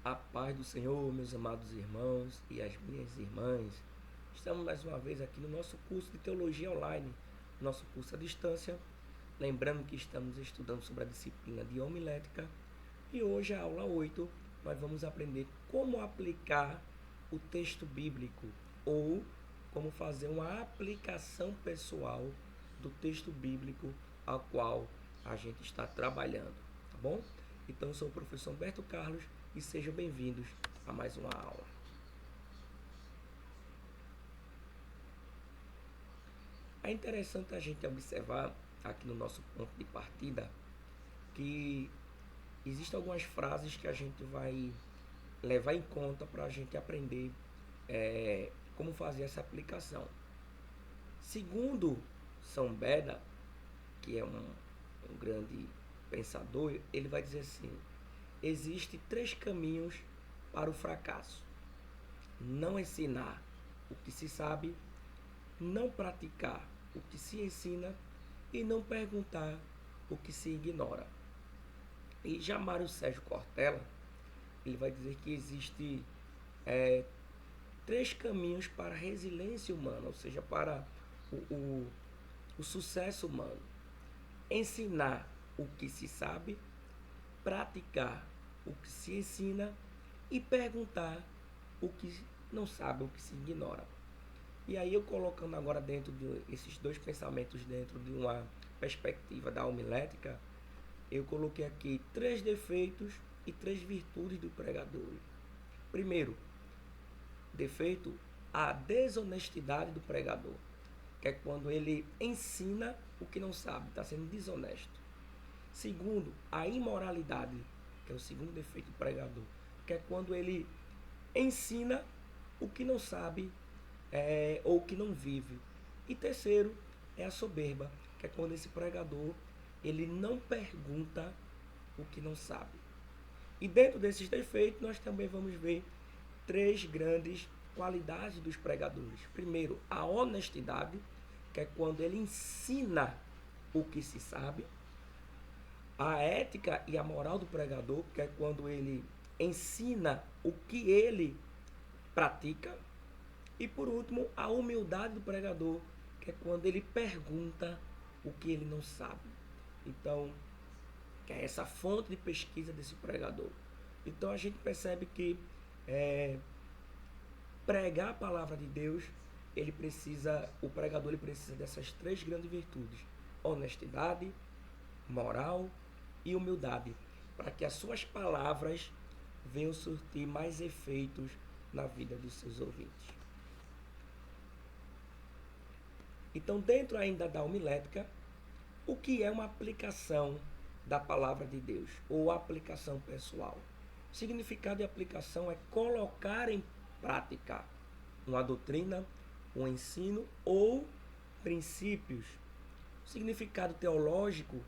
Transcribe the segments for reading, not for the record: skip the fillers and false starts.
A paz do Senhor, meus amados irmãos e as minhas irmãs. Estamos mais uma vez aqui no nosso curso de Teologia Online, nosso curso à distância. Lembrando que estamos estudando sobre a disciplina de homilética e hoje, a aula 8, nós vamos aprender como aplicar o texto bíblico ou como fazer uma aplicação pessoal do texto bíblico ao qual a gente está trabalhando, tá bom? Então, eu sou o professor Humberto Carlos e sejam bem-vindos a mais uma aula. É interessante a gente observar aqui no nosso ponto de partida que existem algumas frases que a gente vai levar em conta para a gente aprender como fazer essa aplicação. Segundo São Beda, que é um grande pensador, ele vai dizer assim: existe 3 caminhos para o fracasso: não ensinar o que se sabe, não praticar o que se ensina e não perguntar o que se ignora. E já Mário Sérgio Cortella, ele vai dizer que existe 3 caminhos para a resiliência humana, ou seja, para o, o, o sucesso humano: ensinar o que se sabe, praticar o que se ensina e perguntar o que não sabe, o que se ignora. E aí eu colocando agora dentro desses dois pensamentos dentro de uma perspectiva da homilética, eu coloquei aqui 3 defeitos e 3 virtudes do pregador. Primeiro, defeito, a desonestidade do pregador, que é quando ele ensina o que não sabe, está sendo desonesto. Segundo, a imoralidade, que é o segundo defeito do pregador, que é quando ele ensina o que não sabe ou o que não vive. E terceiro, é a soberba, que é quando esse pregador ele não pergunta o que não sabe. E dentro desses defeitos, nós também vamos ver 3 grandes qualidades dos pregadores. Primeiro, a honestidade, que é quando ele ensina o que se sabe. A ética e a moral do pregador, que é quando ele ensina o que ele pratica. E por último, a humildade do pregador, que é quando ele pergunta o que ele não sabe. Então, que é essa fonte de pesquisa desse pregador. Então a gente percebe que pregar a palavra de Deus, o pregador ele precisa dessas 3 grandes virtudes: honestidade, moral e humildade, para que as suas palavras venham surtir mais efeitos na vida dos seus ouvintes. Então, dentro ainda da homilética, o que é uma aplicação da palavra de Deus ou aplicação pessoal? O significado de aplicação é colocar em prática uma doutrina, um ensino ou princípios. O significado teológico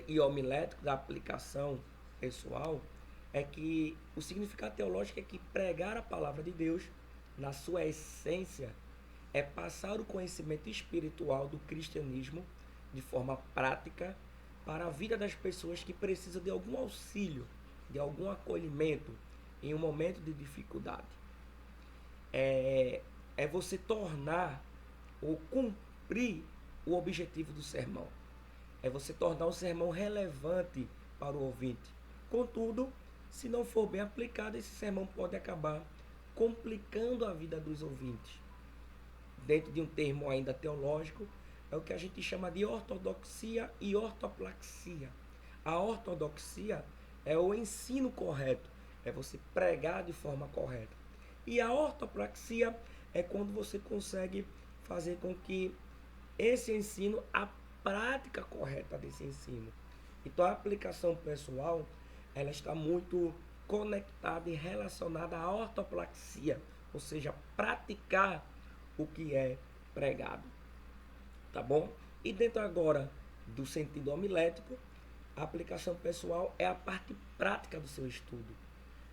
e homilético da aplicação pessoal é que o significado teológico é que pregar a palavra de Deus na sua essência é passar o conhecimento espiritual do cristianismo de forma prática para a vida das pessoas que precisam de algum auxílio, de algum acolhimento em um momento de dificuldade. É você tornar ou cumprir o objetivo do sermão. É você tornar o sermão relevante para o ouvinte. Contudo, se não for bem aplicado, esse sermão pode acabar complicando a vida dos ouvintes. Dentro de um termo ainda teológico, é o que a gente chama de ortodoxia e ortoplaxia. A ortodoxia é o ensino correto, é você pregar de forma correta. E a ortopraxia é quando você consegue fazer com que esse ensino, a prática correta desse ensino. Então a aplicação pessoal, ela está muito conectada e relacionada à ortopraxia, ou seja, praticar o que é pregado. Tá bom? E dentro agora do sentido homilético, a aplicação pessoal é a parte prática do seu estudo.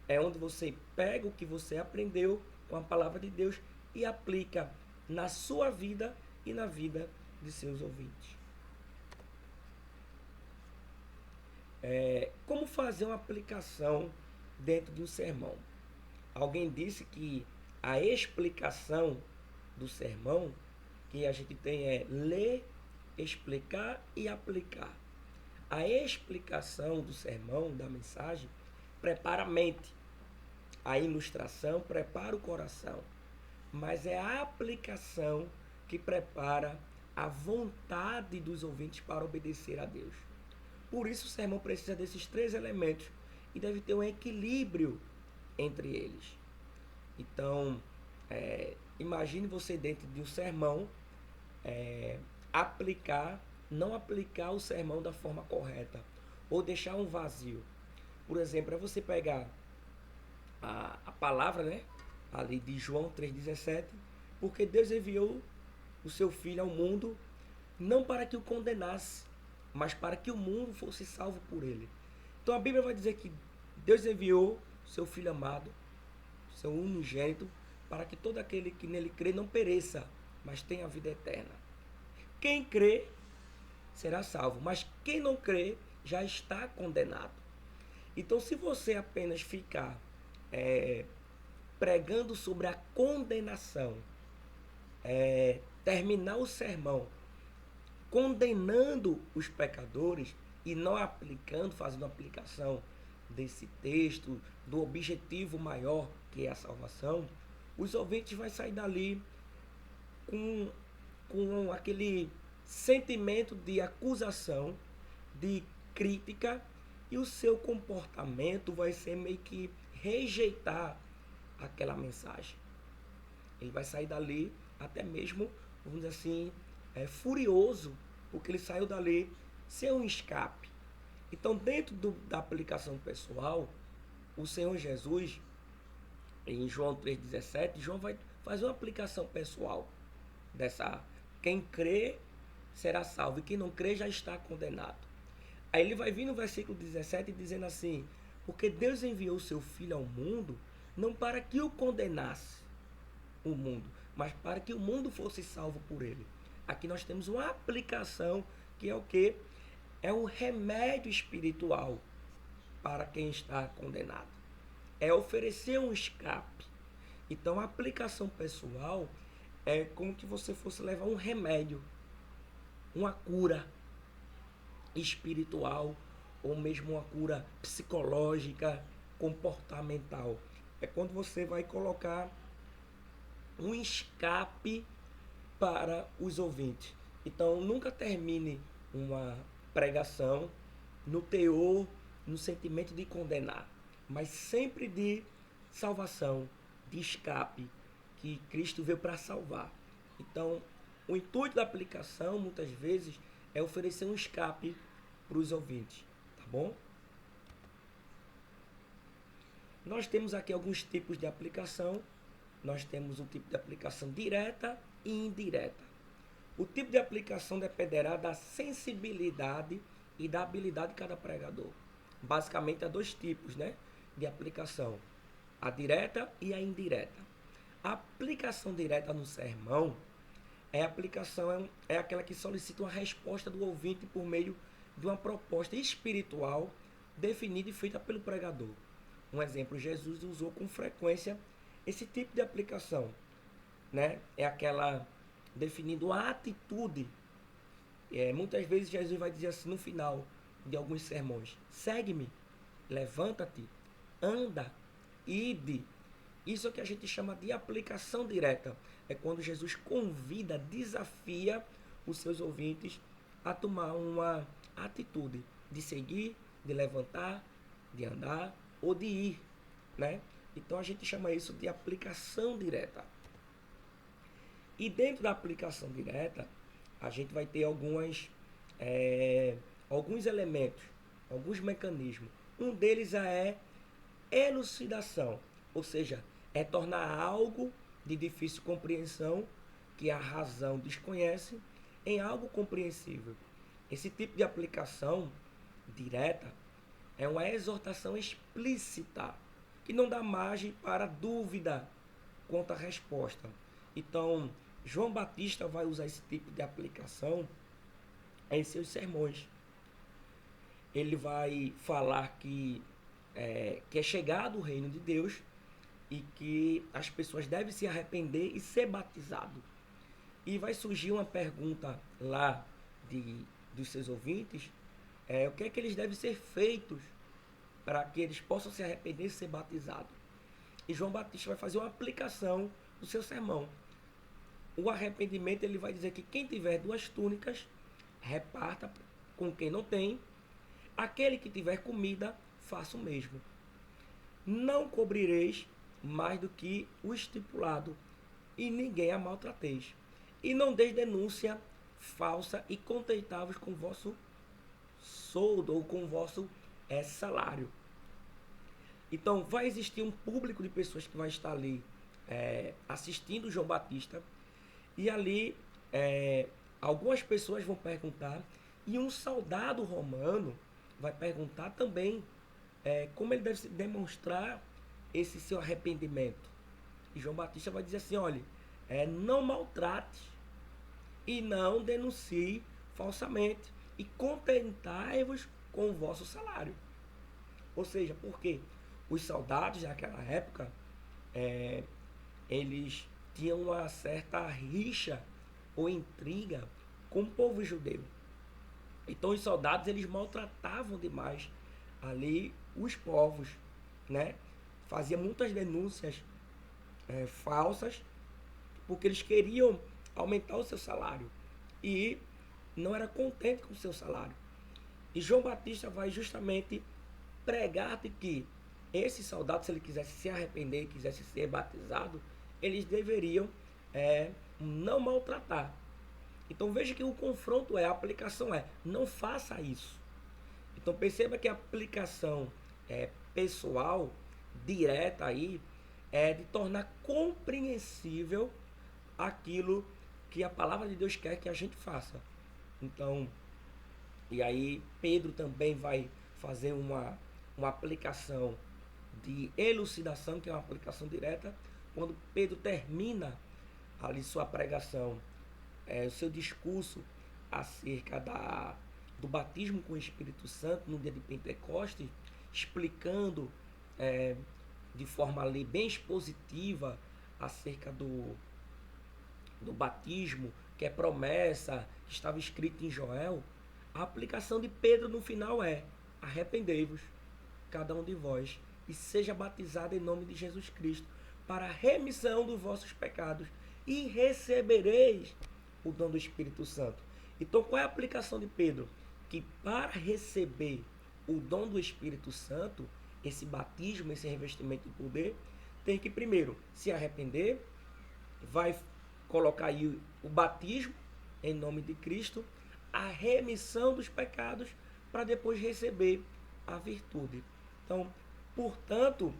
É onde você pega o que você aprendeu com a palavra de Deus e aplica na sua vida e na vida de seus ouvintes. Como fazer uma aplicação dentro de um sermão. Alguém disse que a explicação do sermão que a gente tem é ler, explicar e aplicar. A explicação do sermão, da mensagem, prepara a mente. A ilustração prepara o coração. Mas é a aplicação que prepara a vontade dos ouvintes para obedecer a Deus. Por isso o sermão precisa desses três elementos e deve ter um equilíbrio entre eles. Então, imagine você dentro de um sermão, não aplicar o sermão da forma correta, ou deixar um vazio. Por exemplo, é você pegar a palavra, né, ali de João 3,17, porque Deus enviou o seu Filho ao mundo, não para que o condenasse, mas para que o mundo fosse salvo por ele. Então a Bíblia vai dizer que Deus enviou o seu Filho amado, seu unigênito, para que todo aquele que nele crê não pereça, mas tenha a vida eterna. Quem crê será salvo, mas quem não crê já está condenado. Então, se você apenas ficar pregando sobre a condenação, terminar o sermão condenando os pecadores e não aplicando, fazendo aplicação desse texto, do objetivo maior que é a salvação, os ouvintes vão sair dali com aquele sentimento de acusação, de crítica, e o seu comportamento vai ser meio que rejeitar aquela mensagem. Ele vai sair dali até mesmo, vamos dizer assim, furioso, porque ele saiu dali sem um escape. Então, dentro da aplicação pessoal, o Senhor Jesus, em João 3,17, João vai fazer uma aplicação pessoal dessa: quem crê será salvo, e quem não crê já está condenado. Aí ele vai vir no versículo 17 dizendo assim: porque Deus enviou o seu Filho ao mundo, não para que o condenasse o mundo, mas para que o mundo fosse salvo por ele. Aqui nós temos uma aplicação que é o que? É um remédio espiritual para quem está condenado. É oferecer um escape. Então a aplicação pessoal é como que você fosse levar um remédio, uma cura espiritual, ou mesmo uma cura psicológica, comportamental. É quando você vai colocar um escape para os ouvintes. Então, nunca termine uma pregação no teor, no sentimento de condenar, mas sempre de salvação, de escape, que Cristo veio para salvar. Então, o intuito da aplicação, muitas vezes, é oferecer um escape para os ouvintes, tá bom? Nós temos aqui alguns tipos de aplicação. Nós temos o tipo de aplicação direta e indireta. O tipo de aplicação dependerá da sensibilidade e da habilidade de cada pregador. Basicamente, há dois tipos, né, de aplicação: a direta e a indireta. A aplicação direta no sermão é aquela que solicita uma resposta do ouvinte por meio de uma proposta espiritual definida e feita pelo pregador. Um exemplo: Jesus usou com frequência esse tipo de aplicação, né? É aquela definindo a atitude. Muitas vezes Jesus vai dizer assim no final de alguns sermões: segue-me, levanta-te, anda, ide. Isso é o que a gente chama de aplicação direta. É quando Jesus convida, desafia os seus ouvintes a tomar uma atitude de seguir, de levantar, de andar ou de ir, né? Então a gente chama isso de aplicação direta. E dentro da aplicação direta, a gente vai ter alguns elementos, alguns mecanismos. Um deles é elucidação, ou seja, é tornar algo de difícil compreensão, que a razão desconhece, em algo compreensível. Esse tipo de aplicação direta é uma exortação explícita, que não dá margem para dúvida quanto à resposta. Então, João Batista vai usar esse tipo de aplicação em seus sermões. Ele vai falar que que é chegado o reino de Deus e que as pessoas devem se arrepender e ser batizado. E vai surgir uma pergunta lá dos seus ouvintes, o que é que eles devem ser feitos para que eles possam se arrepender e ser batizados. E João Batista vai fazer uma aplicação do seu sermão. O arrependimento, ele vai dizer que quem tiver 2 túnicas, reparta com quem não tem. Aquele que tiver comida, faça o mesmo. Não cobrireis mais do que o estipulado, e ninguém a maltrateis. E não deis denúncia falsa e contentai-vos com o vosso soldo ou com o vosso salário. Então, vai existir um público de pessoas que vai estar ali assistindo João Batista. E ali, algumas pessoas vão perguntar. E um soldado romano vai perguntar também como ele deve demonstrar esse seu arrependimento. E João Batista vai dizer assim, olha, não maltrate e não denuncie falsamente. E contentai-vos com o vosso salário. Ou seja, porque os soldados naquela época, eles tinham uma certa rixa ou intriga com o povo judeu. Então os soldados, eles maltratavam demais ali os povos, né? Faziam muitas denúncias falsas, porque eles queriam aumentar o seu salário e não era contente com o seu salário. E João Batista vai justamente pregar de que esses soldados, se ele quisesse se arrepender, quisesse ser batizado, eles deveriam não maltratar. Então veja que o confronto a aplicação não faça isso. Então perceba que a aplicação pessoal, direta aí, é de tornar compreensível aquilo que a palavra de Deus quer que a gente faça. Então, e aí Pedro também vai fazer uma aplicação de elucidação, que é uma aplicação direta, quando Pedro termina ali sua pregação, o seu discurso acerca do batismo com o Espírito Santo no dia de Pentecostes, explicando de forma ali bem expositiva acerca do batismo, que é promessa, que estava escrito em Joel. A aplicação de Pedro no final arrependei-vos, cada um de vós, e seja batizado em nome de Jesus Cristo, para a remissão dos vossos pecados, e recebereis o dom do Espírito Santo. Então, qual é a aplicação de Pedro? Que para receber o dom do Espírito Santo, esse batismo, esse revestimento de poder, tem que primeiro se arrepender, vai colocar aí o batismo em nome de Cristo, a remissão dos pecados, para depois receber a virtude. Então, portanto,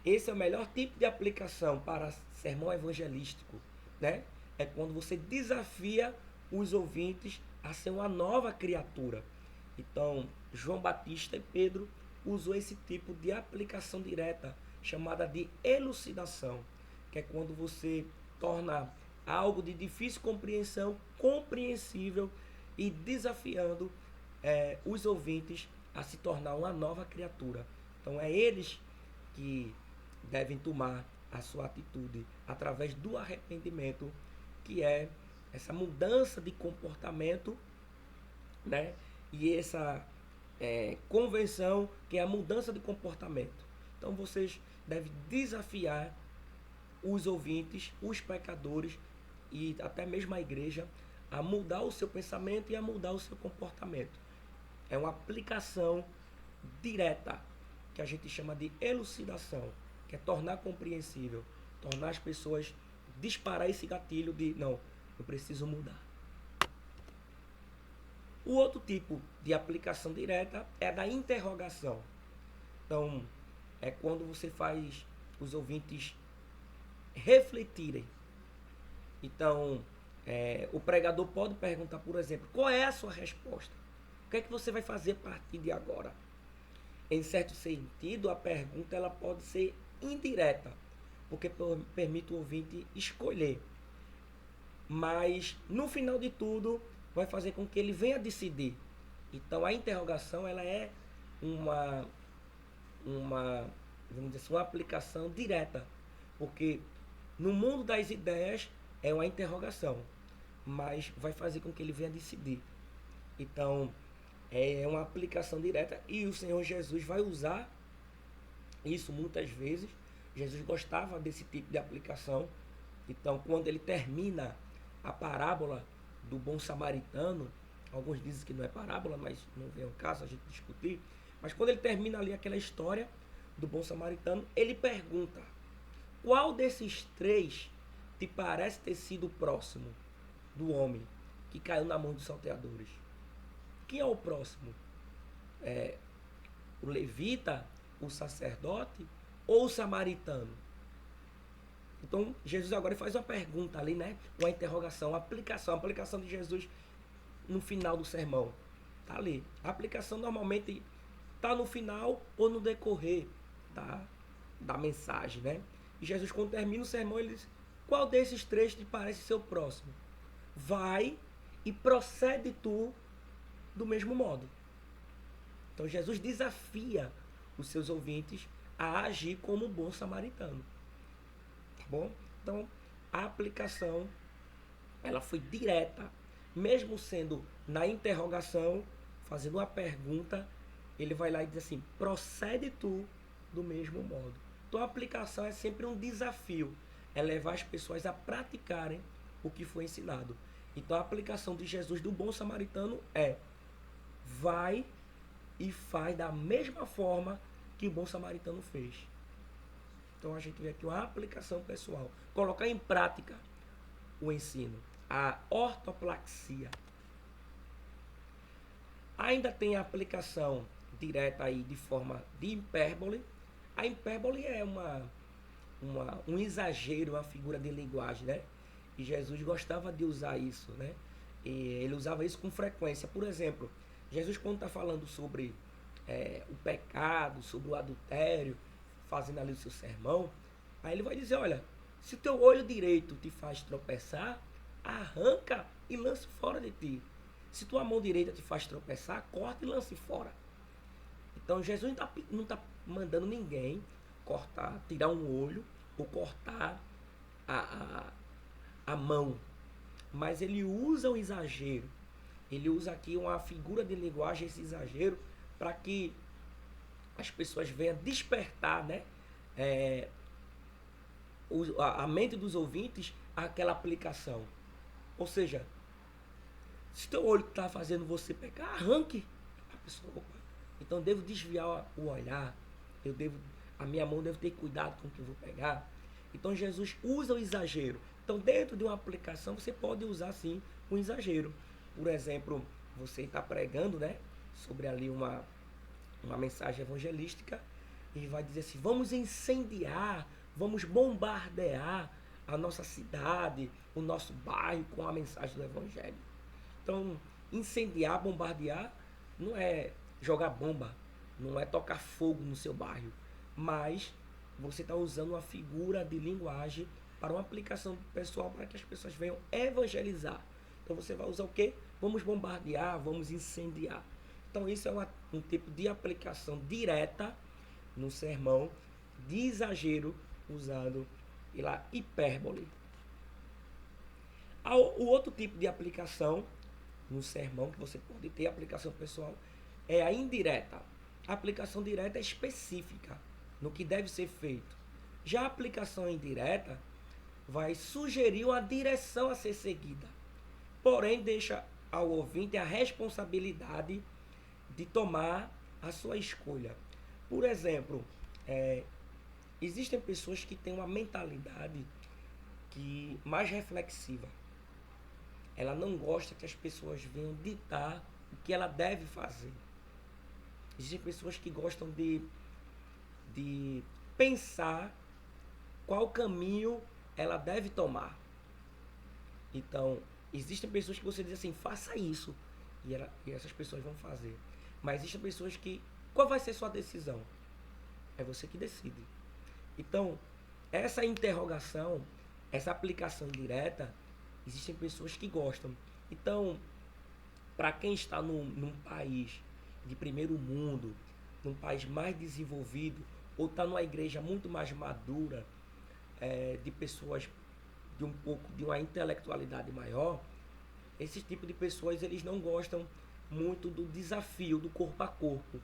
esse é o melhor tipo de aplicação para sermão evangelístico, né? É quando você desafia os ouvintes a ser uma nova criatura. Então, João Batista e Pedro usou esse tipo de aplicação direta, chamada de elucidação, que é quando você torna algo de difícil compreensão compreensível e desafiando os ouvintes a se tornar uma nova criatura. Então, é eles que devem tomar a sua atitude através do arrependimento, que é essa mudança de comportamento, né? E essa convenção, que é a mudança de comportamento. Então vocês devem desafiar os ouvintes, os pecadores e até mesmo a igreja a mudar o seu pensamento e a mudar o seu comportamento. É uma aplicação direta, que a gente chama de elucidação, que é tornar compreensível, tornar as pessoas disparar esse gatilho de não, eu preciso mudar. O outro tipo de aplicação direta é a da interrogação. Então, é quando você faz os ouvintes refletirem. Então, o pregador pode perguntar, por exemplo, qual é a sua resposta? O que é que você vai fazer a partir de agora? Em certo sentido, a pergunta ela pode ser indireta, porque permite o ouvinte escolher. Mas, no final de tudo, vai fazer com que ele venha decidir. Então, a interrogação ela é uma, vamos dizer assim, uma aplicação direta, porque no mundo das ideias é uma interrogação, mas vai fazer com que ele venha decidir. Então, é uma aplicação direta e o Senhor Jesus vai usar isso muitas vezes. Jesus gostava desse tipo de aplicação. Então, quando ele termina a parábola do bom samaritano, alguns dizem que não é parábola, mas não vem ao caso a gente discutir. Mas quando ele termina ali aquela história do bom samaritano, ele pergunta: qual desses três te parece ter sido o próximo do homem que caiu na mão dos salteadores? Quem é o próximo? É o levita, o sacerdote ou o samaritano? Então, Jesus agora faz uma pergunta ali, né? Uma interrogação, uma aplicação de Jesus no final do sermão. Tá ali. A aplicação normalmente tá no final ou no decorrer da mensagem, né? E Jesus, quando termina o sermão, ele diz: qual desses três te parece ser o próximo? Vai e procede tu do mesmo modo. Então, Jesus desafia os seus ouvintes a agir como um bom samaritano. Tá bom? Então, a aplicação ela foi direta, mesmo sendo na interrogação, fazendo uma pergunta, ele vai lá e diz assim: procede tu do mesmo modo. Então a aplicação é sempre um desafio, é levar as pessoas a praticarem o que foi ensinado. Então a aplicação de Jesus do bom samaritano é: vai e faz da mesma forma que o bom samaritano fez. Então a gente vê aqui uma aplicação pessoal, colocar em prática o ensino, a ortoplaxia. Ainda tem a aplicação direta aí de forma de hipérbole. A hipérbole é um exagero, uma figura de linguagem, né? E Jesus gostava de usar isso, né? E ele usava isso com frequência. Por exemplo, Jesus, quando está falando sobre o pecado, sobre o adultério, fazendo ali o seu sermão, aí ele vai dizer: olha, se o teu olho direito te faz tropeçar, arranca e lance fora de ti. Se tua mão direita te faz tropeçar, corta e lance fora. Então Jesus não tá mandando ninguém cortar, tirar um olho ou cortar a mão. Mas ele usa o exagero. Ele usa aqui uma figura de linguagem, esse exagero, para que as pessoas venham despertar, né? A mente dos ouvintes àquela aplicação. Ou seja, se teu olho está fazendo você pecar, arranque. A pessoa, opa, então eu devo desviar o olhar, a minha mão deve ter cuidado com o que eu vou pegar. Então Jesus usa o exagero. Então dentro de uma aplicação você pode usar sim um exagero. Por exemplo, você está pregando, né, sobre ali uma mensagem evangelística e vai dizer assim: vamos incendiar, vamos bombardear a nossa cidade, o nosso bairro com a mensagem do evangelho. Então, incendiar, bombardear não é jogar bomba, não é tocar fogo no seu bairro, mas você está usando uma figura de linguagem para uma aplicação pessoal, para que as pessoas venham evangelizar. Então você vai usar o quê? Vamos bombardear, vamos incendiar. Então isso é um tipo de aplicação direta no sermão, de exagero, usando pela hipérbole. O outro tipo de aplicação no sermão que você pode ter, aplicação pessoal, é a indireta. A aplicação direta é específica no que deve ser feito. Já a aplicação indireta vai sugerir uma direção a ser seguida, porém deixa ao ouvinte a responsabilidade de tomar a sua escolha. Por exemplo, existem pessoas que têm uma mentalidade mais reflexiva. Ela não gosta que as pessoas venham ditar o que ela deve fazer. Existem pessoas que gostam de pensar qual caminho ela deve tomar. Então, existem pessoas que você diz assim: faça isso, e essas pessoas vão fazer. Mas existem pessoas que, qual vai ser sua decisão? É você que decide. Então, essa interrogação, essa aplicação direta, existem pessoas que gostam. Então, para quem está num país de primeiro mundo, num país mais desenvolvido, ou está numa igreja muito mais madura, de pessoas de um pouco de uma intelectualidade maior, esse tipo de pessoas eles não gostam muito do desafio do corpo a corpo.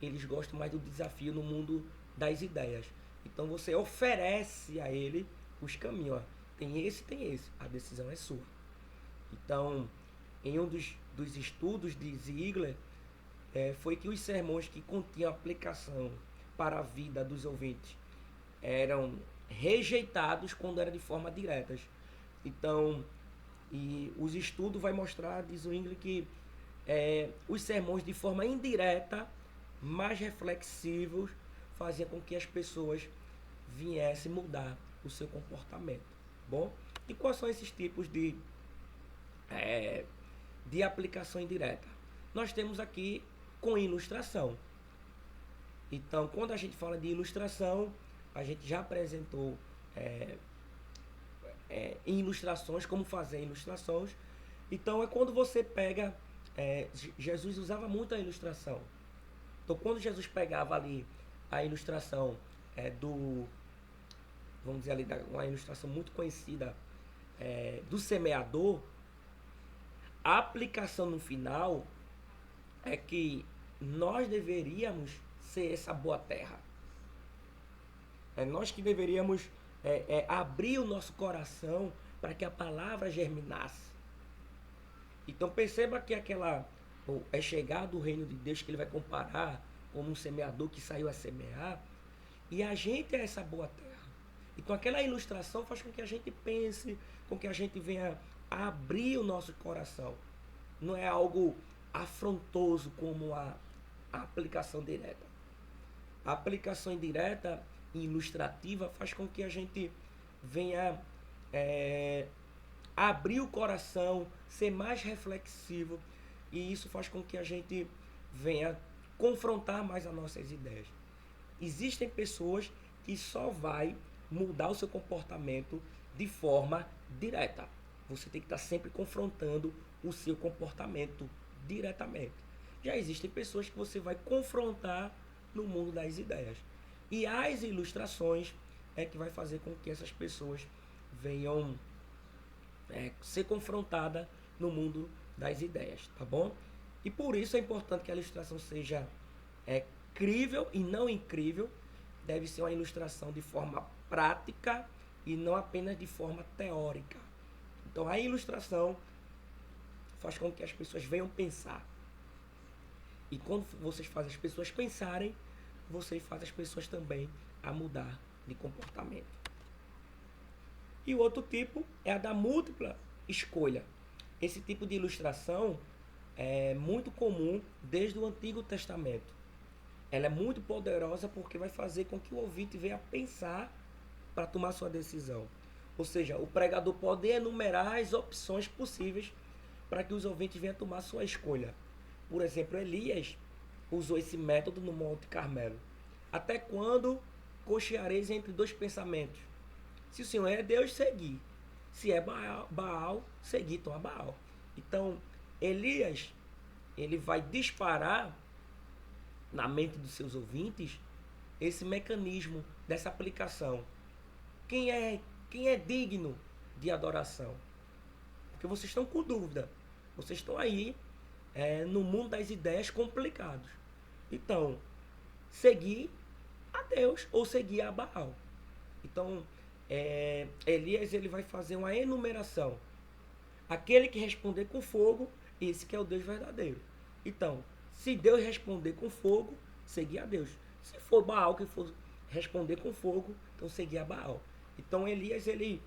Eles gostam mais do desafio no mundo das ideias. Então você oferece a ele os caminhos. Ó. Tem esse. A decisão é sua. Então, em um dos estudos de Ziegler, foi que os sermões que continham aplicação para a vida dos ouvintes eram rejeitados quando era de forma direta. Então, e os estudos vai mostrar, diz o Ingrid, que os sermões de forma indireta, mais reflexivos, faziam com que as pessoas viessem mudar o seu comportamento. Bom, e quais são esses tipos de aplicação indireta? Nós temos aqui com ilustração. Então, quando a gente fala de ilustração, a gente já apresentou em ilustrações, como fazer ilustrações. Então, é quando você pega... Jesus usava muito a ilustração. Então, quando Jesus pegava ali a ilustração vamos dizer ali, uma ilustração muito conhecida do semeador, a aplicação no final é que nós deveríamos ser essa boa terra. É nós que deveríamos abrir o nosso coração para que a palavra germinasse. Então perceba que é chegado o reino de Deus, que ele vai comparar como um semeador que saiu a semear, e a gente é essa boa terra. Então aquela ilustração faz com que a gente pense, com que a gente venha a abrir o nosso coração. Não é algo afrontoso como a aplicação direta. A aplicação indireta e ilustrativa faz com que a gente venha abrir o coração, ser mais reflexivo, e isso faz com que a gente venha confrontar mais as nossas ideias. Existem pessoas que só vai mudar o seu comportamento de forma direta. Você tem que estar sempre confrontando o seu comportamento diretamente. Já existem pessoas que você vai confrontar no mundo das ideias. E as ilustrações é que vai fazer com que essas pessoas venham ser confrontadas no mundo das ideias, tá bom? E por isso é importante que a ilustração seja crível e não incrível. Deve ser uma ilustração de forma prática e não apenas de forma teórica. Então a ilustração faz com que as pessoas venham pensar. E quando vocês fazem as pessoas pensarem, vocês fazem as pessoas também a mudar de comportamento. E o outro tipo é a da múltipla escolha. Esse tipo de ilustração é muito comum desde o Antigo Testamento. Ela é muito poderosa porque vai fazer com que o ouvinte venha pensar para tomar sua decisão. Ou seja, o pregador pode enumerar as opções possíveis para que os ouvintes venham tomar sua escolha. Por exemplo, Elias usou esse método no Monte Carmelo. Até quando cocheareis entre dois pensamentos? Se o Senhor é Deus, seguir. Se é Baal, seguir então a Baal. Então, Elias, ele vai disparar na mente dos seus ouvintes esse mecanismo dessa aplicação. Quem é digno de adoração? Porque vocês estão com dúvida. Vocês estão aí no mundo das ideias complicados. Então, seguir a Deus ou seguir a Baal. Então, Elias ele vai fazer uma enumeração. Aquele que responder com fogo, esse que é o Deus verdadeiro. Então, se Deus responder com fogo, seguir a Deus. Se for Baal que for responder com fogo, então seguir a Baal. Então Elias ele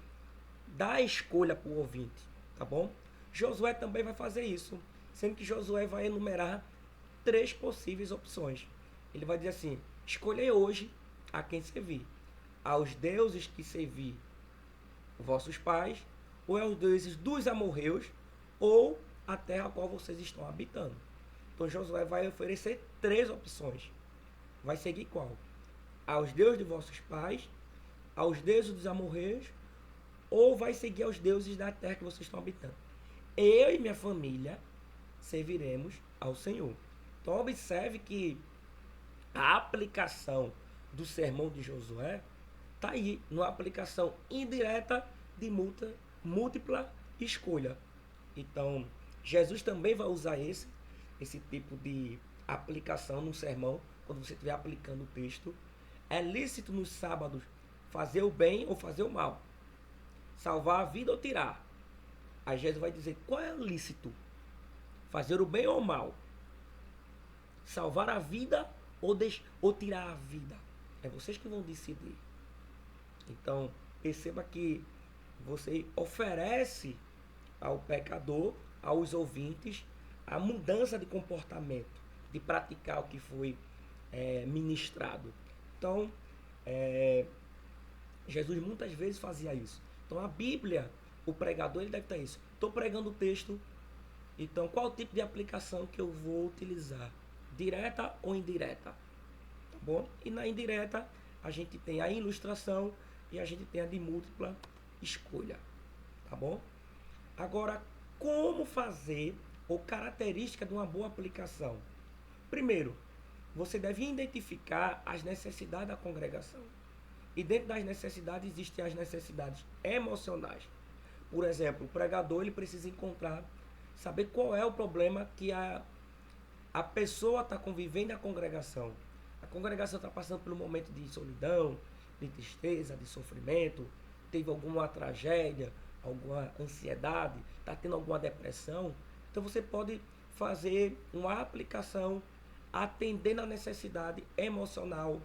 dá a escolha para o ouvinte, tá bom? Josué também vai fazer isso, sendo que Josué vai enumerar 3 possíveis opções. Ele vai dizer assim: escolhei hoje a quem servir. Aos deuses que servi vossos pais, ou aos deuses dos amorreus, ou a terra a qual vocês estão habitando. Então Josué vai oferecer 3 opções. Vai seguir qual? Aos deuses de vossos pais, aos deuses dos amorreus, ou vai seguir aos deuses da terra que vocês estão habitando. Eu e minha família serviremos ao Senhor. Então observe que A aplicação do sermão de Josué está aí, numa aplicação indireta de múltipla escolha. Então, Jesus também vai usar esse tipo de aplicação no sermão, quando você estiver aplicando o texto. É lícito nos sábados fazer o bem ou fazer o mal, salvar a vida ou tirar. Aí Jesus vai dizer qual é lícito: fazer o bem ou o mal, salvar a vida ou tirar a vida. É vocês que vão decidir. Então, perceba que você oferece ao pecador, aos ouvintes, a mudança de comportamento, de praticar o que foi ministrado. Então, Jesus muitas vezes fazia isso. Então, a Bíblia, o pregador, ele deve ter isso. Estou pregando o texto, então qual o tipo de aplicação que eu vou utilizar? Direta ou indireta? Tá bom? E na indireta, a gente tem a ilustração e a gente tem a de múltipla escolha. Tá bom? Agora, como fazer ou característica de uma boa aplicação? Primeiro, você deve identificar as necessidades da congregação. E dentro das necessidades existem as necessidades emocionais. Por exemplo, o pregador ele precisa saber qual é o problema que a pessoa está convivendo na congregação. A congregação está passando por um momento de solidão, de tristeza, de sofrimento, teve alguma tragédia, alguma ansiedade, está tendo alguma depressão. Então você pode fazer uma aplicação atendendo a necessidade emocional,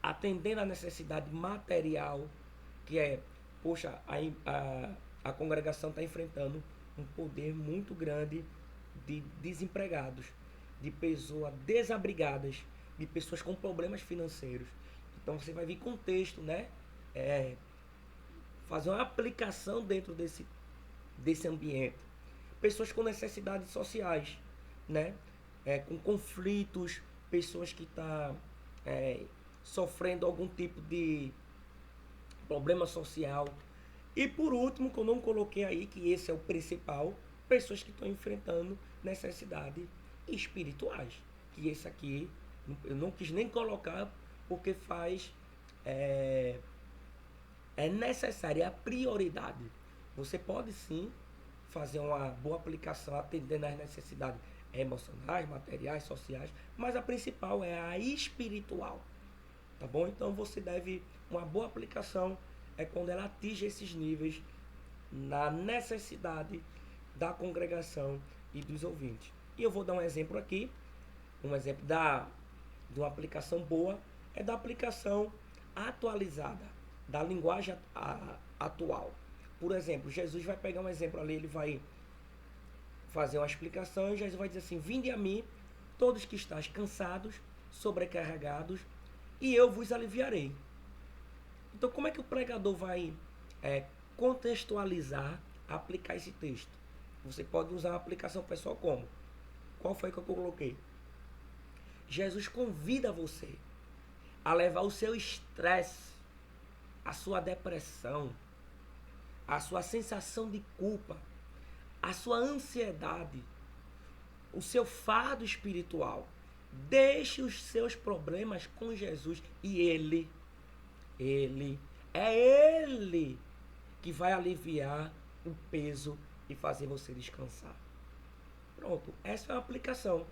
atendendo a necessidade material, que é, poxa, a congregação está enfrentando um poder muito grande de desempregados, de pessoas desabrigadas, de pessoas com problemas financeiros. Então você vai vir com texto, né? Fazer uma aplicação dentro desse ambiente. Pessoas com necessidades sociais, né? Com conflitos, pessoas que estão sofrendo algum tipo de problema social. E por último, que eu não coloquei aí, que esse é o principal, pessoas que estão enfrentando necessidades espirituais. Que esse aqui eu não quis nem colocar porque é necessário, é a prioridade. Você pode sim fazer uma boa aplicação atendendo às necessidades emocionais, materiais, sociais, mas a principal é a espiritual. Tá bom? Então você deve, uma boa aplicação é quando ela atinge esses níveis na necessidade da congregação e dos ouvintes. E eu vou dar um exemplo aqui, um exemplo de uma aplicação boa, é da aplicação atualizada, da linguagem atual. Por exemplo, Jesus vai pegar um exemplo ali, ele vai fazer uma explicação e Jesus vai dizer assim: vinde a mim, todos que estáis cansados, sobrecarregados, e eu vos aliviarei. Então, como é que o pregador vai contextualizar, aplicar esse texto? Você pode usar uma aplicação pessoal como? Qual foi que eu coloquei? Jesus convida você a levar o seu estresse, a sua depressão, a sua sensação de culpa, a sua ansiedade, o seu fardo espiritual. Deixe os seus problemas com Jesus e Ele que vai aliviar o peso e fazer você descansar. Pronto, essa é a aplicação.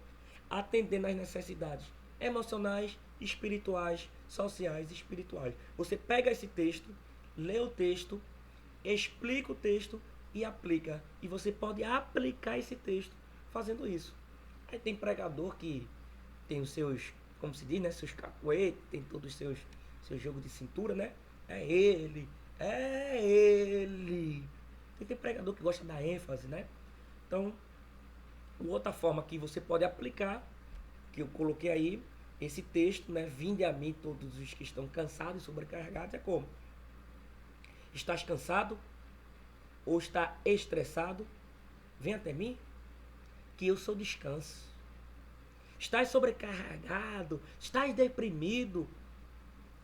Atendendo às necessidades emocionais, espirituais, sociais e espirituais. Você pega esse texto, lê o texto, explica o texto e aplica. E você pode aplicar esse texto fazendo isso. Aí tem pregador que tem os seus, como se diz, né, seus cacuetes, tem todos os seus jogos de cintura, né? É ele. Tem pregador que gosta da ênfase, né? Então, outra forma que você pode aplicar, que eu coloquei aí, esse texto, né? Vinde a mim todos os que estão cansados e sobrecarregados, é como? Estás cansado? Ou está estressado? Vem até mim, que eu sou descanso. Estás sobrecarregado? Estás deprimido?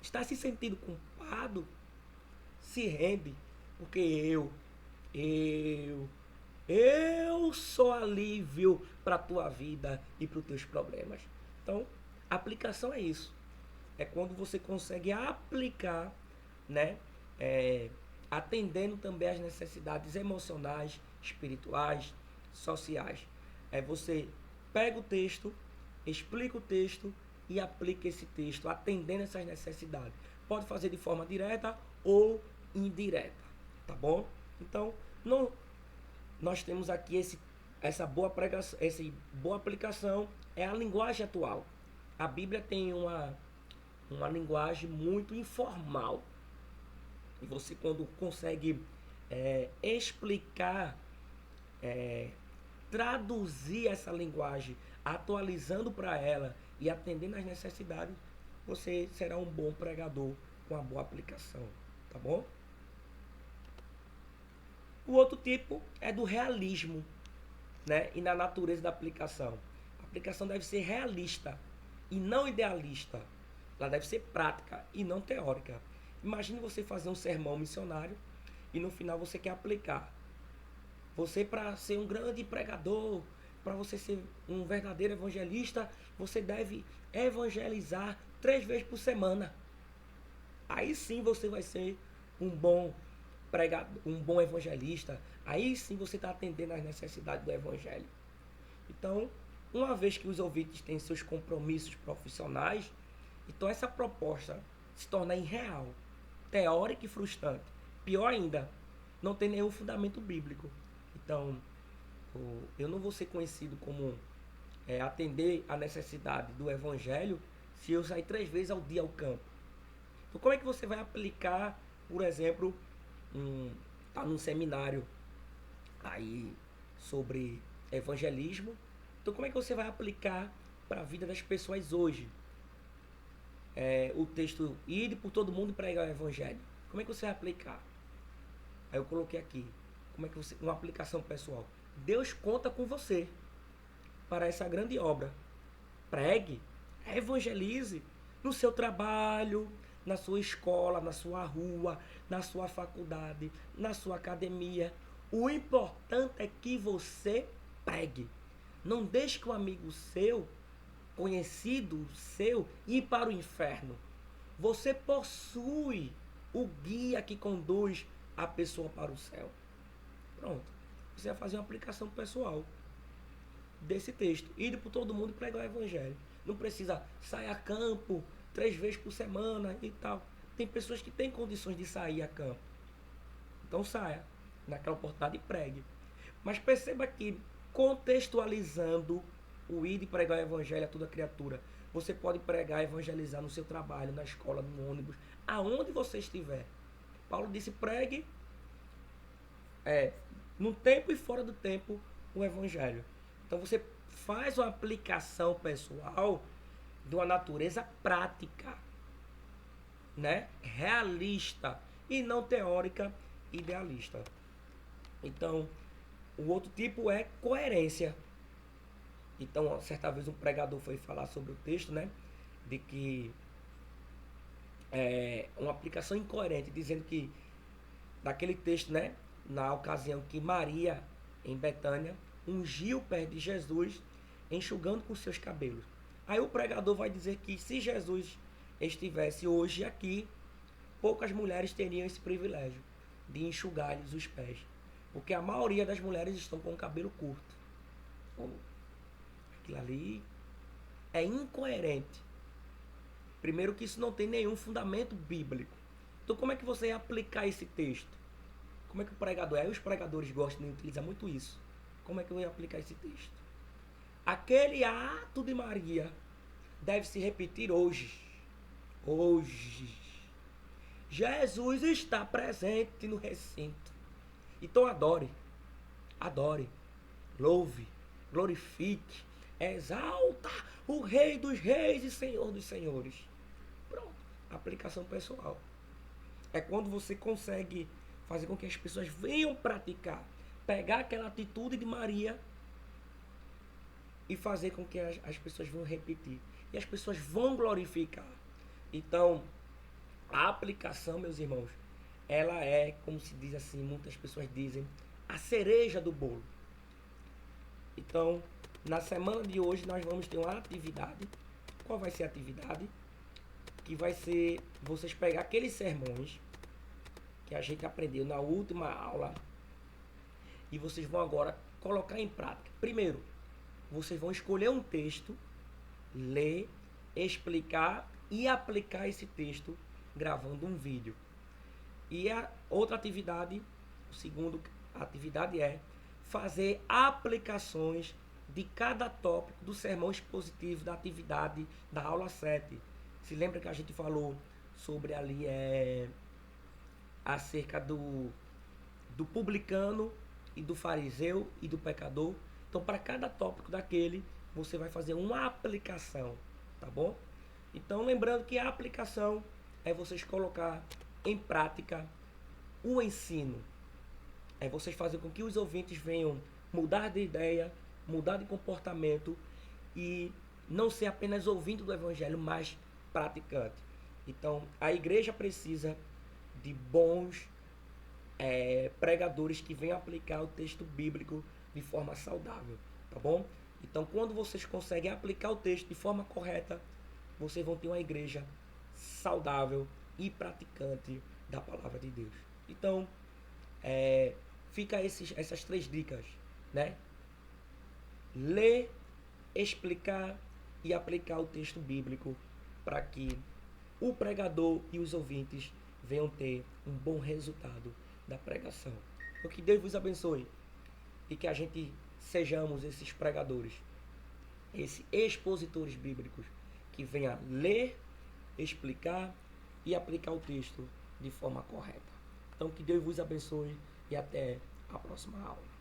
Estás se sentindo culpado? Se rende, porque eu sou alívio para a tua vida e para os teus problemas. Então, Aplicação é isso. É quando você consegue aplicar, né? Atendendo também às necessidades emocionais, espirituais, sociais. É você pega o texto, explica o texto e aplica esse texto, atendendo essas necessidades. Pode fazer de forma direta ou indireta, tá bom? Então, não, nós temos aqui essa boa pregação, essa boa aplicação é a linguagem atual. A Bíblia tem uma linguagem muito informal. E você, quando consegue explicar, traduzir essa linguagem, atualizando para ela e atendendo às necessidades, você será um bom pregador com uma boa aplicação, tá bom? O outro tipo é do realismo, né? E na natureza da aplicação. A aplicação deve ser realista e não idealista. Ela deve ser prática e não teórica. Imagine você fazer um sermão missionário e no final você quer aplicar. Você, para ser um grande pregador, para você ser um verdadeiro evangelista, você deve evangelizar 3 vezes por semana. Aí sim você vai ser um bom pregador, um bom evangelista. Aí sim você está atendendo às necessidades do evangelho. Então, uma vez que os ouvintes têm seus compromissos profissionais, então essa proposta se torna irreal, teórica e frustrante. Pior ainda, não tem nenhum fundamento bíblico. Então, eu não vou ser conhecido como atender a necessidade do evangelho se eu sair 3 vezes ao dia ao campo. Então, como é que você vai aplicar, por exemplo, tá num seminário aí sobre evangelismo? Então, como é que você vai aplicar para a vida das pessoas hoje? O texto ide por todo mundo e pregar o evangelho. Como é que você vai aplicar? Aí eu coloquei aqui, como é que você, uma aplicação pessoal. Deus conta com você para essa grande obra. Pregue, evangelize no seu trabalho, na sua escola, na sua rua, na sua faculdade, na sua academia. O importante é que você pregue. Não deixe que um amigo seu, conhecido seu, ir para o inferno. Você possui o guia que conduz a pessoa para o céu. Pronto. Você vai fazer uma aplicação pessoal desse texto. Ir por todo mundo e pregar o evangelho. Não precisa sair a campo 3 vezes por semana e tal. Tem pessoas que têm condições de sair a campo. Então saia naquela oportunidade e pregue. Mas perceba que, contextualizando o ir e pregar o evangelho a toda criatura, você pode pregar e evangelizar no seu trabalho, na escola, no ônibus, aonde você estiver. Paulo disse: pregue no tempo e fora do tempo o evangelho. Então você faz uma aplicação pessoal de uma natureza prática, né? Realista e não teórica, idealista. Então, o outro tipo é coerência. Então, certa vez um pregador foi falar sobre o texto, né? De que uma aplicação incoerente, dizendo que daquele texto, né? Na ocasião que Maria, em Betânia, ungiu o pé de Jesus, enxugando com seus cabelos. Aí o pregador vai dizer que se Jesus estivesse hoje aqui, poucas mulheres teriam esse privilégio de enxugar-lhes os pés. Porque a maioria das mulheres estão com o cabelo curto. Aquilo ali é incoerente. Primeiro que isso não tem nenhum fundamento bíblico. Então como é que você ia aplicar esse texto? Como é que o pregador é? Os pregadores gostam de utilizar muito isso. Como é que eu ia aplicar esse texto? Aquele ato de Maria deve se repetir hoje. Hoje. Jesus está presente no recinto. Então adore. Adore. Louve. Glorifique. Exalta o Rei dos Reis e Senhor dos Senhores. Pronto. Aplicação pessoal. É quando você consegue fazer com que as pessoas venham praticar. Pegar aquela atitude de Maria e fazer com que as pessoas vão repetir. E as pessoas vão glorificar. Então, a aplicação, meus irmãos, ela é, como se diz assim, muitas pessoas dizem, a cereja do bolo. Então, na semana de hoje, nós vamos ter uma atividade qual vai ser a atividade? Que vai ser vocês pegar aqueles sermões que a gente aprendeu na última aula e vocês vão agora colocar em prática. Primeiro, vocês vão escolher um texto, ler, explicar e aplicar esse texto gravando um vídeo. E a outra atividade, a segunda atividade é fazer aplicações de cada tópico do sermão expositivo da atividade da aula 7. Se lembra que a gente falou sobre ali acerca do publicano e do fariseu e do pecador. Então, para cada tópico daquele, você vai fazer uma aplicação, tá bom? Então, lembrando que a aplicação é vocês colocar em prática o ensino. É vocês fazer com que os ouvintes venham mudar de ideia, mudar de comportamento e não ser apenas ouvindo do evangelho, mas praticante. Então, a igreja precisa de bons pregadores que venham aplicar o texto bíblico de forma saudável, tá bom? Então, quando vocês conseguem aplicar o texto de forma correta, vocês vão ter uma igreja saudável e praticante da palavra de Deus. Então, fica essas 3 dicas, né? Ler, explicar e aplicar o texto bíblico para que o pregador e os ouvintes venham ter um bom resultado da pregação. Então, que Deus vos abençoe e que a gente sejamos esses pregadores, esses expositores bíblicos que venham ler, explicar e aplicar o texto de forma correta. Então, que Deus vos abençoe e até a próxima aula.